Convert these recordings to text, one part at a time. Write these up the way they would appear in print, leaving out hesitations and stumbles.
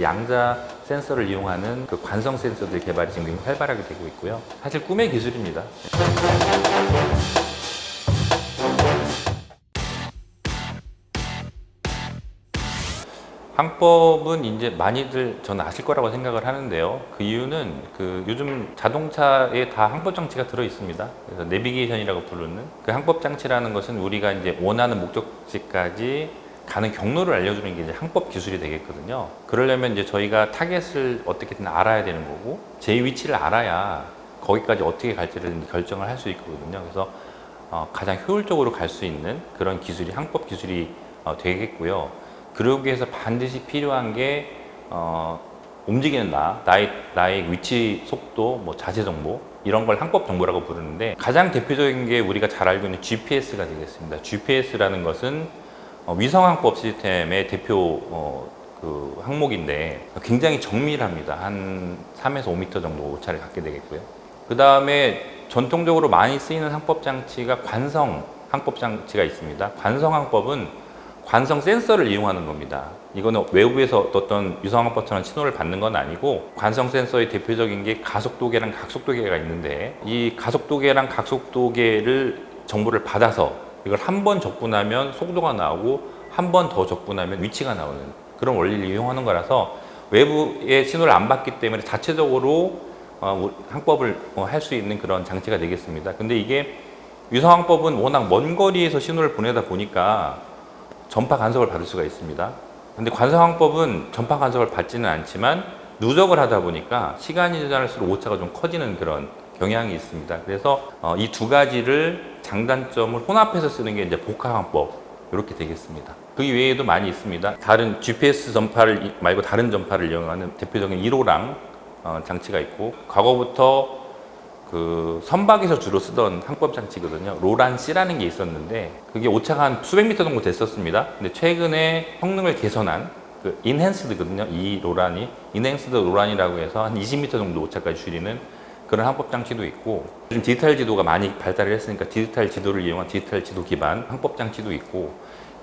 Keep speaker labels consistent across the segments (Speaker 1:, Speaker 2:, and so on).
Speaker 1: 양자 센서를 이용하는 그 관성 센서들 개발이 지금 굉장히 활발하게 되고 있고요. 사실 꿈의 기술입니다. 항법은 이제 많이들 저는 아실 거라고 생각을 하는데요. 그 이유는 그 요즘 자동차에 다 항법 장치가 들어 있습니다. 그래서 내비게이션이라고 부르는 그 항법 장치라는 것은 우리가 이제 원하는 목적지까지 가는 경로를 알려주는 게 이제 항법 기술이 되겠거든요. 그러려면 이제 저희가 타겟을 어떻게든 알아야 되는 거고 제 위치를 알아야 거기까지 어떻게 갈지를 결정을 할 수 있거든요. 그래서 가장 효율적으로 갈 수 있는 그런 기술이 항법 기술이 되겠고요. 그러기 위해서 반드시 필요한 게 움직이는 나의 위치, 속도, 뭐 자세 정보 이런 걸 항법 정보라고 부르는데 가장 대표적인 게 우리가 잘 알고 있는 GPS가 되겠습니다. GPS라는 것은 위성 항법 시스템의 대표 그 항목인데 굉장히 정밀합니다. 한 3에서 5m 정도 오차를 갖게 되겠고요. 그 다음에 전통적으로 많이 쓰이는 항법 장치가 관성 항법 장치가 있습니다. 관성 항법은 관성 센서를 이용하는 겁니다. 이거는 외부에서 어떤 위성항법처럼 신호를 받는 건 아니고 관성 센서의 대표적인 게 가속도계랑 각속도계가 있는데 이 가속도계랑 각속도계를 정보를 받아서 이걸 한 번 접근하면 속도가 나오고 한 번 더 접근하면 위치가 나오는 그런 원리를 이용하는 거라서 외부의 신호를 안 받기 때문에 자체적으로 항법을 할 수 있는 그런 장치가 되겠습니다. 근데 이게 위성항법은 워낙 먼 거리에서 신호를 보내다 보니까 전파 간섭을 받을 수가 있습니다. 근데 관성항법은 전파 간섭을 받지는 않지만 누적을 하다 보니까 시간이 지날수록 오차가 좀 커지는 그런 경향이 있습니다. 그래서 이 두 가지를 장단점을 혼합해서 쓰는 게 이제 복합항법 이렇게 되겠습니다. 그 외에도 많이 있습니다. 다른 GPS 전파를 말고 다른 전파를 이용하는 대표적인 1호랑 장치가 있고 과거부터 그 선박에서 주로 쓰던 항법 장치거든요. 로란 C라는 게 있었는데 그게 오차가 한 수백 미터 정도 됐었습니다. 근데 최근에 성능을 개선한 그 인핸스드거든요. 이 로란이 인핸스드 로란이라고 해서 한 20m 정도 오차까지 줄이는 그런 항법 장치도 있고 요즘 디지털 지도가 많이 발달을 했으니까 디지털 지도를 이용한 디지털 지도 기반 항법 장치도 있고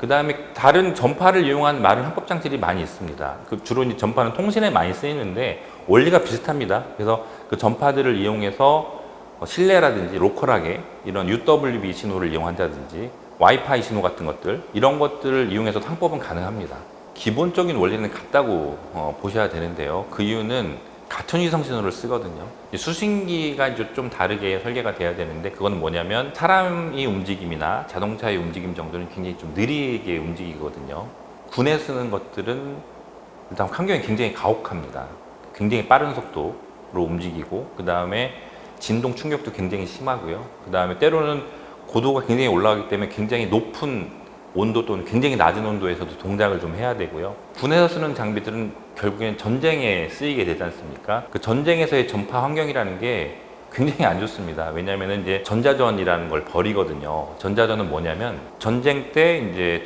Speaker 1: 그 다음에 다른 전파를 이용한 많은 항법 장치들이 많이 있습니다. 그 주로 이제 전파는 통신에 많이 쓰이는데 원리가 비슷합니다. 그래서 그 전파들을 이용해서 실내라든지 로컬하게 이런 UWB 신호를 이용한다든지 와이파이 신호 같은 것들 이런 것들을 이용해서 항법은 가능합니다. 기본적인 원리는 같다고 보셔야 되는데요. 그 이유는 같은 위성 신호를 쓰거든요. 수신기가 이제 좀 다르게 설계가 돼야 되는데 그건 뭐냐면 사람의 움직임이나 자동차의 움직임 정도는 굉장히 좀 느리게 움직이거든요. 군에 쓰는 것들은 일단 환경이 굉장히 가혹합니다. 굉장히 빠른 속도로 움직이고 그 다음에 진동 충격도 굉장히 심하고요. 그 다음에 때로는 고도가 굉장히 올라가기 때문에 굉장히 높은 온도 또는 굉장히 낮은 온도에서도 동작을 좀 해야 되고요. 군에서 쓰는 장비들은 결국엔 전쟁에 쓰이게 되지 않습니까? 그 전쟁에서의 전파 환경이라는 게 굉장히 안 좋습니다. 왜냐하면 이제 전자전이라는 걸 벌이거든요. 전자전은 뭐냐면 전쟁 때 이제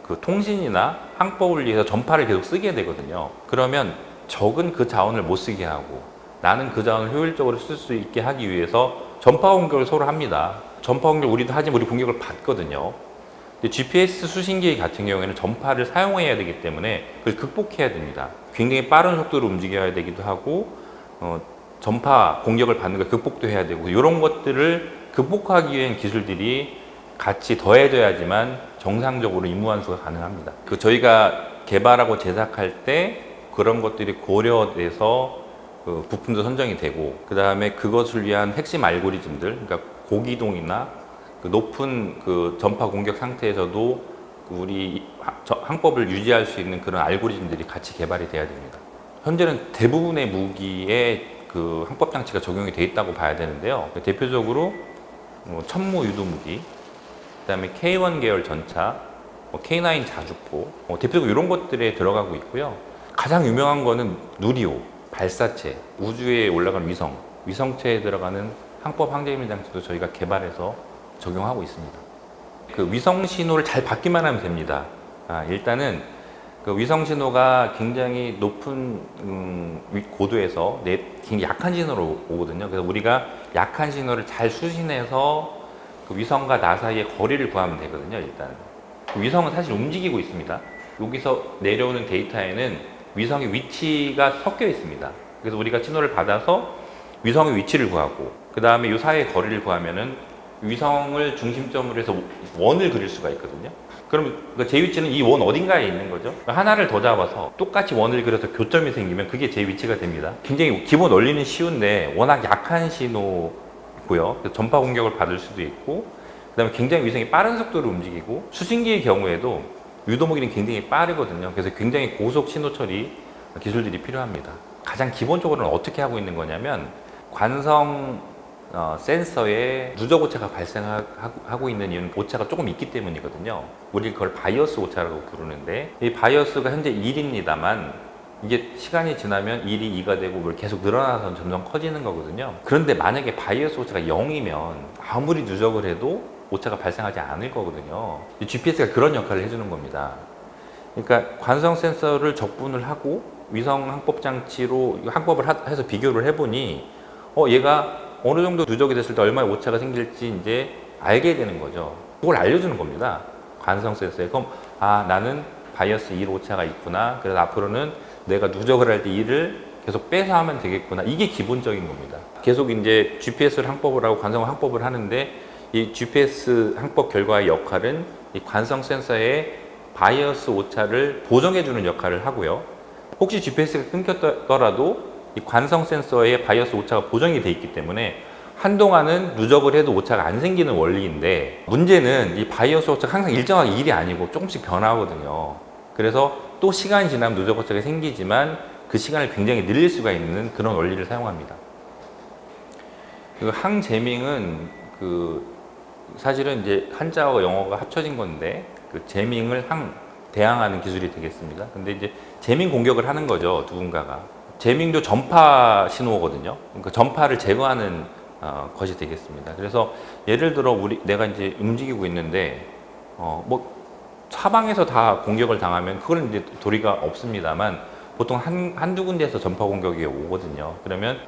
Speaker 1: 그 통신이나 항법을 위해서 전파를 계속 쓰게 되거든요. 그러면 적은 그 자원을 못 쓰게 하고 나는 그 자원을 효율적으로 쓸 수 있게 하기 위해서 전파 공격을 서로 합니다. 전파 공격 우리도 하지만 우리 공격을 받거든요. 근데 GPS 수신기 같은 경우에는 전파를 사용해야 되기 때문에 그걸 극복해야 됩니다. 굉장히 빠른 속도로 움직여야 되기도 하고 전파 공격을 받는 걸 극복도 해야 되고 이런 것들을 극복하기 위한 기술들이 같이 더해져야지만 정상적으로 임무 완수가 가능합니다. 그 저희가 개발하고 제작할 때 그런 것들이 고려돼서 그 부품도 선정이 되고 그 다음에 그것을 위한 핵심 알고리즘들, 그러니까 고기동이나 그 높은 그 전파 공격 상태에서도 우리 항법을 유지할 수 있는 그런 알고리즘들이 같이 개발이 돼야 됩니다. 현재는 대부분의 무기에 그 항법 장치가 적용이 돼 있다고 봐야 되는데요. 대표적으로 천무 유도 무기, 그다음에 K1 계열 전차, K9 자주포, 대표적으로 이런 것들에 들어가고 있고요. 가장 유명한 거는 누리호, 발사체, 우주에 올라간 위성체에 들어가는 항법 항제밀 장치도 저희가 개발해서 적용하고 있습니다. 그 위성 신호를 잘 받기만 하면 됩니다. 일단은 그 위성 신호가 굉장히 높은 고도에서 굉장히 약한 신호로 오거든요. 그래서 우리가 약한 신호를 잘 수신해서 그 위성과 나 사이의 거리를 구하면 되거든요. 일단 그 위성은 사실 움직이고 있습니다. 여기서 내려오는 데이터에는 위성의 위치가 섞여 있습니다. 그래서 우리가 신호를 받아서 위성의 위치를 구하고 그 다음에 이 사이의 거리를 구하면은 위성을 중심점으로 해서 원을 그릴 수가 있거든요. 그럼 제 위치는 이 원 어딘가에 있는 거죠. 하나를 더 잡아서 똑같이 원을 그려서 교점이 생기면 그게 제 위치가 됩니다. 굉장히 기본 원리는 쉬운데 워낙 약한 신호고요. 전파 공격을 받을 수도 있고 그다음에 굉장히 위성이 빠른 속도로 움직이고 수신기의 경우에도 유도무기는 굉장히 빠르거든요. 그래서 굉장히 고속 신호 처리 기술들이 필요합니다. 가장 기본적으로는 어떻게 하고 있는 거냐면 관성 센서에 누적 오차가 발생하고 있는 이유는 오차가 조금 있기 때문이거든요. 우리 그걸 바이어스 오차라고 부르는데 이 바이어스가 현재 1입니다만 이게 시간이 지나면 1이 2가 되고 계속 늘어나서 점점 커지는 거거든요. 그런데 만약에 바이어스 오차가 0이면 아무리 누적을 해도 오차가 발생하지 않을 거거든요. GPS가 그런 역할을 해주는 겁니다. 그러니까 관성 센서를 적분을 하고 위성 항법 장치로 항법을 해서 비교를 해보니 얘가 어느 정도 누적이 됐을 때 얼마의 오차가 생길지 이제 알게 되는 거죠. 그걸 알려주는 겁니다. 관성 센서에. 그럼 나는 바이어스 1 오차가 있구나. 그래서 앞으로는 내가 누적을 할 때 1을 계속 빼서 하면 되겠구나. 이게 기본적인 겁니다. 계속 이제 GPS를 항법을 하고 관성을 항법을 하는데 이 GPS 항법 결과의 역할은 이 관성 센서의 바이어스 오차를 보정해주는 역할을 하고요. 혹시 GPS가 끊겼더라도 이 관성 센서의 바이어스 오차가 보정이 돼 있기 때문에 한동안은 누적을 해도 오차가 안 생기는 원리인데 문제는 이 바이어스 오차가 항상 일정하게 1이 아니고 조금씩 변하거든요. 그래서 또 시간이 지나면 누적 오차가 생기지만 그 시간을 굉장히 늘릴 수가 있는 그런 원리를 사용합니다. 항제밍은 사실은 이제 한자와 영어가 합쳐진 건데 제밍을 대항하는 기술이 되겠습니다. 근데 이제 제밍 공격을 하는 거죠, 누군가가. 제밍도 전파 신호거든요. 그러니까 전파를 제거하는 것이 되겠습니다. 그래서 예를 들어 내가 이제 움직이고 있는데 사방에서 다 공격을 당하면 그건 이제 도리가 없습니다만 보통 한두 군데에서 전파 공격이 오거든요. 그러면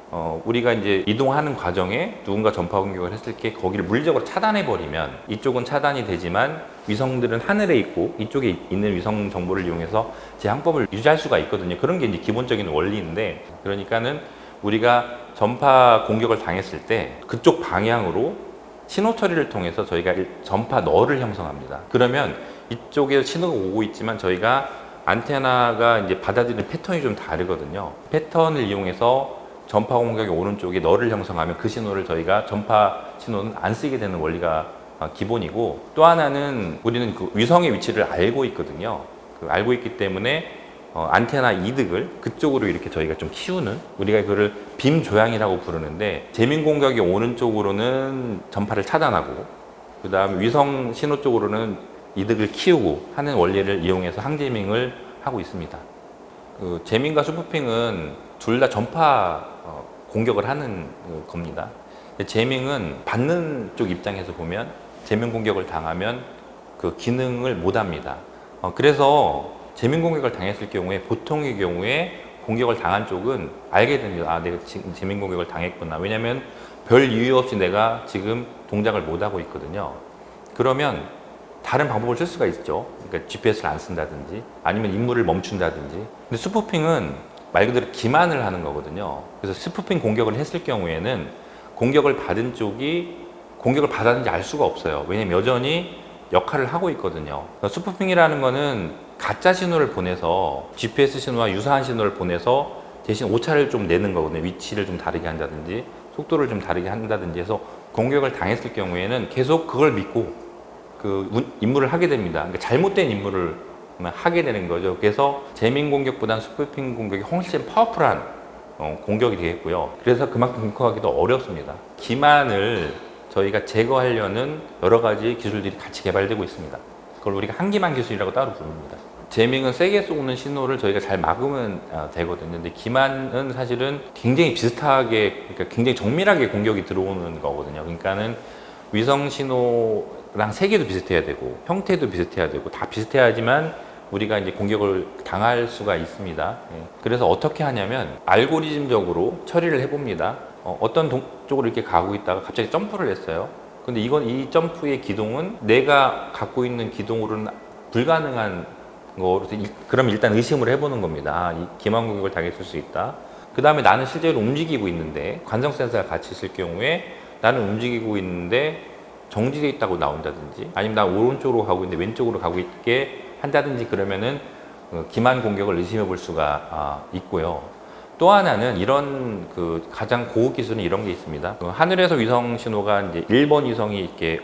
Speaker 1: 우리가 이제 이동하는 과정에 누군가 전파 공격을 했을 때 거기를 물리적으로 차단해 버리면 이쪽은 차단이 되지만 위성들은 하늘에 있고 이쪽에 있는 위성 정보를 이용해서 제 항법을 유지할 수가 있거든요. 그런 게 이제 기본적인 원리인데, 그러니까는 우리가 전파 공격을 당했을 때 그쪽 방향으로 신호 처리를 통해서 저희가 전파 너를 형성합니다. 그러면 이쪽에 신호가 오고 있지만 저희가 안테나가 이제 받아들이는 패턴이 좀 다르거든요. 패턴을 이용해서 전파 공격이 오른쪽에 너를 형성하면 그 신호를 저희가 전파 신호는 안 쓰게 되는 원리가 기본이고, 또 하나는 우리는 그 위성의 위치를 알고 있거든요. 알고 있기 때문에 안테나 이득을 그쪽으로 이렇게 저희가 좀 키우는, 우리가 그거를 빔 조향이라고 부르는데, 제민 공격이 오는 쪽으로는 전파를 차단하고 그 다음에 위성 신호 쪽으로는 이득을 키우고 하는 원리를 이용해서 항제밍을 하고 있습니다. 제민과 스푸핑은 둘 다 전파 공격을 하는 겁니다. 제밍은 받는 쪽 입장에서 보면 제민 공격을 당하면 그 기능을 못 합니다. 그래서 제민 공격을 당했을 경우에, 보통의 경우에 공격을 당한 쪽은 알게 됩니다. 내가 지금 제민 공격을 당했구나. 왜냐하면 별 이유 없이 내가 지금 동작을 못 하고 있거든요. 그러면 다른 방법을 쓸 수가 있죠. 그러니까 GPS를 안 쓴다든지 아니면 임무를 멈춘다든지. 근데 스푸핑은 말 그대로 기만을 하는 거거든요. 그래서 스푸핑 공격을 했을 경우에는 공격을 받은 쪽이 공격을 받았는지 알 수가 없어요. 왜냐면 여전히 역할을 하고 있거든요. 스푸핑이라는 거는 가짜 신호를 보내서, GPS 신호와 유사한 신호를 보내서 대신 오차를 좀 내는 거거든요. 위치를 좀 다르게 한다든지 속도를 좀 다르게 한다든지 해서 공격을 당했을 경우에는 계속 그걸 믿고 임무를 하게 됩니다. 그러니까 잘못된 임무를 하게 되는 거죠. 그래서 제민 공격보다는 스푸핑 공격이 훨씬 파워풀한 공격이 되겠고요. 그래서 그만큼 공격하기도 어렵습니다. 기만을 저희가 제거하려는 여러 가지 기술들이 같이 개발되고 있습니다. 그걸 우리가 항기만 기술이라고 따로 부릅니다. 제밍은 세게 쏘는 신호를 저희가 잘 막으면 되거든요. 근데 기만은 사실은 굉장히 비슷하게, 그러니까 굉장히 정밀하게 공격이 들어오는 거거든요. 그러니까는 위성 신호랑 세계도 비슷해야 되고 형태도 비슷해야 되고 다 비슷해야지만 우리가 이제 공격을 당할 수가 있습니다. 그래서 어떻게 하냐면 알고리즘적으로 처리를 해봅니다. 어떤 쪽으로 이렇게 가고 있다가 갑자기 점프를 했어요. 근데 이 점프의 기동은 내가 갖고 있는 기동으로는 불가능한 그럼 일단 의심을 해보는 겁니다. 아, 이 기만 공격을 당했을 수 있다. 그 다음에 나는 실제로 움직이고 있는데 관성 센서가 같이 있을 경우에 나는 움직이고 있는데 정지되어 있다고 나온다든지 아니면 나 오른쪽으로 가고 있는데 왼쪽으로 가고 있게 한다든지 그러면은 기만 공격을 의심해 볼 수가 있고요. 또 하나는 이런 가장 고급 기술은 이런 게 있습니다. 하늘에서 위성 신호가 이제 1번 위성이 이렇게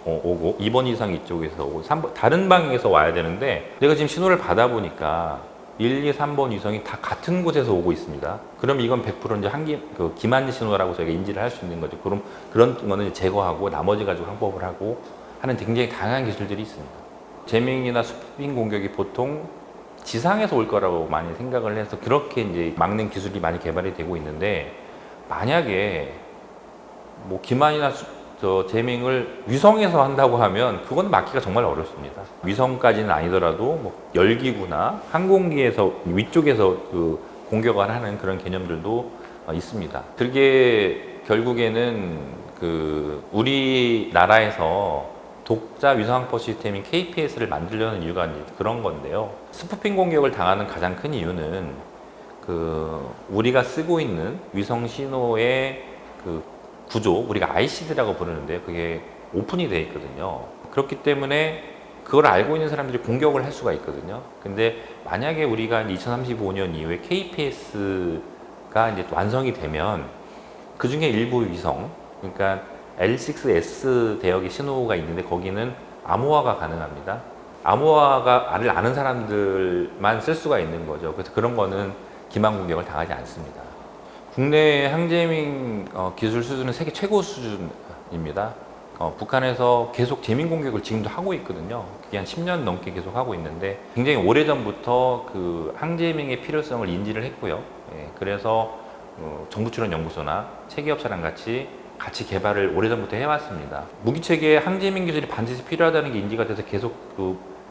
Speaker 1: 오고 2번 위성이 이쪽에서 오고 3번 다른 방향에서 와야 되는데 내가 지금 신호를 받아 보니까 1, 2, 3번 위성이 다 같은 곳에서 오고 있습니다. 그럼 이건 100% 이제 기만 신호라고 저희가 인지를 할 수 있는 거죠. 그럼 그런 거는 제거하고 나머지 가지고 항법을 하고 하는 굉장히 다양한 기술들이 있습니다. 제밍이나 스푸핑 공격이 보통 지상에서 올 거라고 많이 생각을 해서 그렇게 이제 막는 기술이 많이 개발이 되고 있는데 만약에 뭐 기만이나 제밍을 위성에서 한다고 하면 그건 막기가 정말 어렵습니다. 위성까지는 아니더라도 뭐 열기구나 항공기에서 위쪽에서 공격을 하는 그런 개념들도 있습니다. 그게 결국에는 우리나라에서 독자 위성항법 시스템인 KPS를 만들려는 이유가 그런 건데요. 스푸핑 공격을 당하는 가장 큰 이유는 우리가 쓰고 있는 위성 신호의 구조, 우리가 ICD라고 부르는데 그게 오픈이 되어 있거든요. 그렇기 때문에 그걸 알고 있는 사람들이 공격을 할 수가 있거든요. 근데 만약에 우리가 2035년 이후에 KPS가 이제 완성이 되면 그 중에 일부 위성, 그러니까 L6S 대역의 신호가 있는데 거기는 암호화가 가능합니다. 암호화를 아는 사람들만 쓸 수가 있는 거죠. 그래서 그런 거는 기만 공격을 당하지 않습니다. 국내 항제밍 기술 수준은 세계 최고 수준입니다. 북한에서 계속 제밍 공격을 지금도 하고 있거든요. 그게 한 10년 넘게 계속 하고 있는데 굉장히 오래전부터 항제밍의 필요성을 인지를 했고요. 예, 그래서 정부 출원 연구소나 체계업체랑 같이 개발을 오래전부터 해왔습니다. 무기체계 항제밍 기술이 반드시 필요하다는 게 인지가 돼서 계속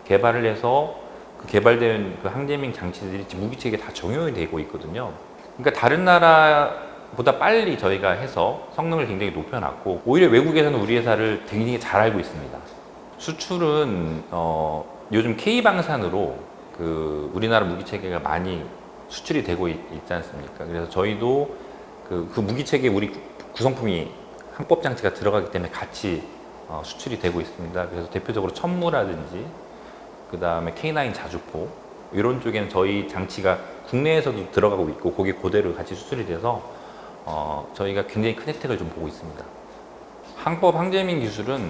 Speaker 1: 개발을 해서 개발된 항제밍 장치들이 무기체계에 다 적용이 되고 있거든요. 그러니까 다른 나라보다 빨리 저희가 해서 성능을 굉장히 높여놨고 오히려 외국에서는 우리 회사를 굉장히 잘 알고 있습니다. 수출은 요즘 K방산으로 우리나라 무기체계가 많이 수출이 되고 있지 않습니까? 그래서 저희도 그 무기체계 우리 구성품이 항법 장치가 들어가기 때문에 같이 수출이 되고 있습니다. 그래서 대표적으로 천무라든지 그 다음에 K9 자주포 이런 쪽에는 저희 장치가 국내에서도 들어가고 있고 거기 그대로 같이 수출이 돼서 저희가 굉장히 큰 혜택을 좀 보고 있습니다. 항법 항제밍 기술은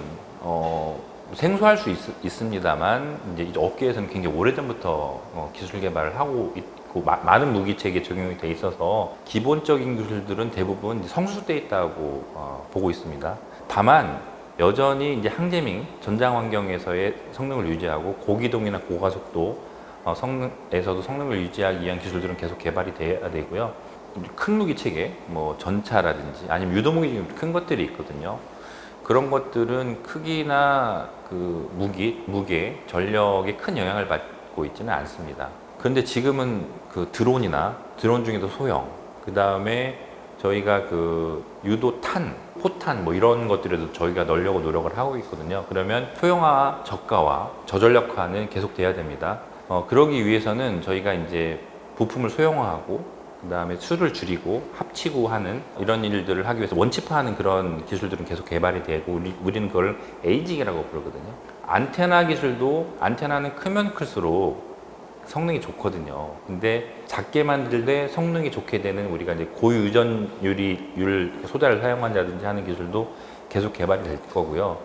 Speaker 1: 생소할 수 있습니다만 이제 업계에서는 굉장히 오래전부터 기술 개발을 하고 있고 많은 무기 체계에 적용이 돼 있어서 기본적인 기술들은 대부분 성수돼 있다고 보고 있습니다. 다만 여전히 이제 항제밍 전장 환경에서의 성능을 유지하고 고기동이나 고가속도 성능에서도 성능을 유지하기 위한 기술들은 계속 개발이 돼야 되고요. 큰 무기 체계, 뭐 전차라든지 아니면 유도무기 중에 큰 것들이 있거든요. 그런 것들은 크기나 무게, 전력에 큰 영향을 받고 있지는 않습니다. 그런데 지금은 드론 중에도 소형, 그 다음에 저희가 유도탄, 포탄 뭐 이런 것들에도 저희가 넣으려고 노력을 하고 있거든요. 그러면 소형화, 저가화, 저전력화는 계속 돼야 됩니다. 그러기 위해서는 저희가 이제 부품을 소형화하고 그 다음에 수를 줄이고 합치고 하는 이런 일들을 하기 위해서 원칙화하는 그런 기술들은 계속 개발이 되고 우리는 그걸 에이징이라고 부르거든요. 안테나 기술도 안테나는 크면 클수록 성능이 좋거든요. 근데 작게 만들 때 성능이 좋게 되는 우리가 이제 고유전율 소다를 사용한다든지 하는 기술도 계속 개발이 될 거고요.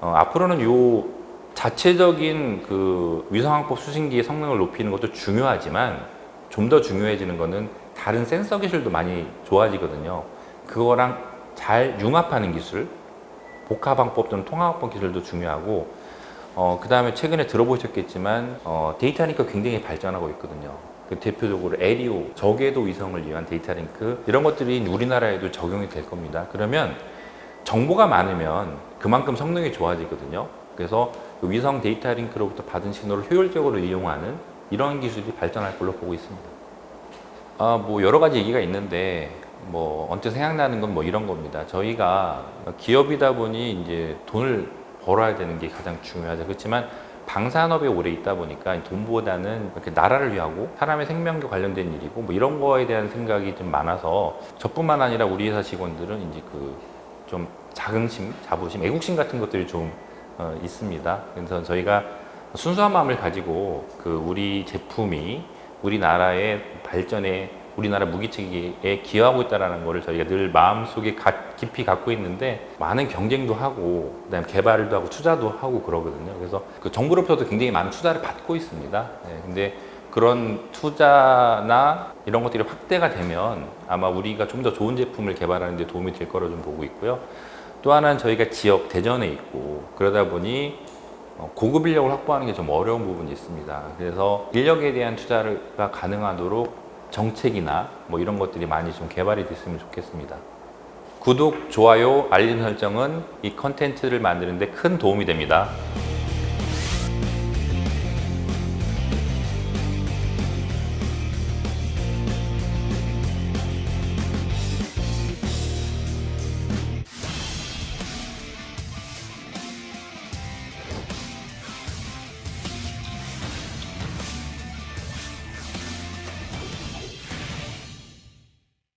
Speaker 1: 앞으로는 요 자체적인 위성항법 수신기의 성능을 높이는 것도 중요하지만 좀 더 중요해지는 거는 다른 센서 기술도 많이 좋아지거든요. 그거랑 잘 융합하는 기술, 복합항법 또는 통합항법 기술도 중요하고 그 다음에 최근에 들어보셨겠지만 데이터 링크 굉장히 발전하고 있거든요. 대표적으로 에리오, 저궤도 위성을 위한 데이터 링크 이런 것들이 우리나라에도 적용이 될 겁니다. 그러면 정보가 많으면 그만큼 성능이 좋아지거든요. 그래서 위성 데이터 링크로부터 받은 신호를 효율적으로 이용하는 이런 기술이 발전할 걸로 보고 있습니다. 뭐 여러 가지 얘기가 있는데 언뜻 생각나는 건 이런 겁니다. 저희가 기업이다 보니 이제 돈을 벌어야 되는 게 가장 중요하죠. 그렇지만 방산업에 오래 있다 보니까 돈보다는 이렇게 나라를 위하고 사람의 생명과 관련된 일이고 뭐 이런 거에 대한 생각이 좀 많아서 저뿐만 아니라 우리 회사 직원들은 이제 그 좀 자긍심, 자부심, 애국심 같은 것들이 좀 있습니다. 그래서 저희가 순수한 마음을 가지고 그 우리 제품이 우리나라의 발전에 우리나라 무기체계에 기여하고 있다는 것을 저희가 늘 마음속에 깊이 갖고 있는데 많은 경쟁도 하고 그다음에 개발도 하고 투자도 하고 그러거든요. 그래서 그 정부로부터도 굉장히 많은 투자를 받고 있습니다. 네, 근데 그런 투자나 이런 것들이 확대가 되면 아마 우리가 좀 더 좋은 제품을 개발하는 데 도움이 될 거로 좀 보고 있고요. 또 하나는 저희가 지역 대전에 있고 그러다 보니 고급 인력을 확보하는 게 좀 어려운 부분이 있습니다. 그래서 인력에 대한 투자가 가능하도록 정책이나 뭐 이런 것들이 많이 좀 개발이 됐으면 좋겠습니다. 구독, 좋아요, 알림 설정은 이 컨텐츠를 만드는 데 큰 도움이 됩니다.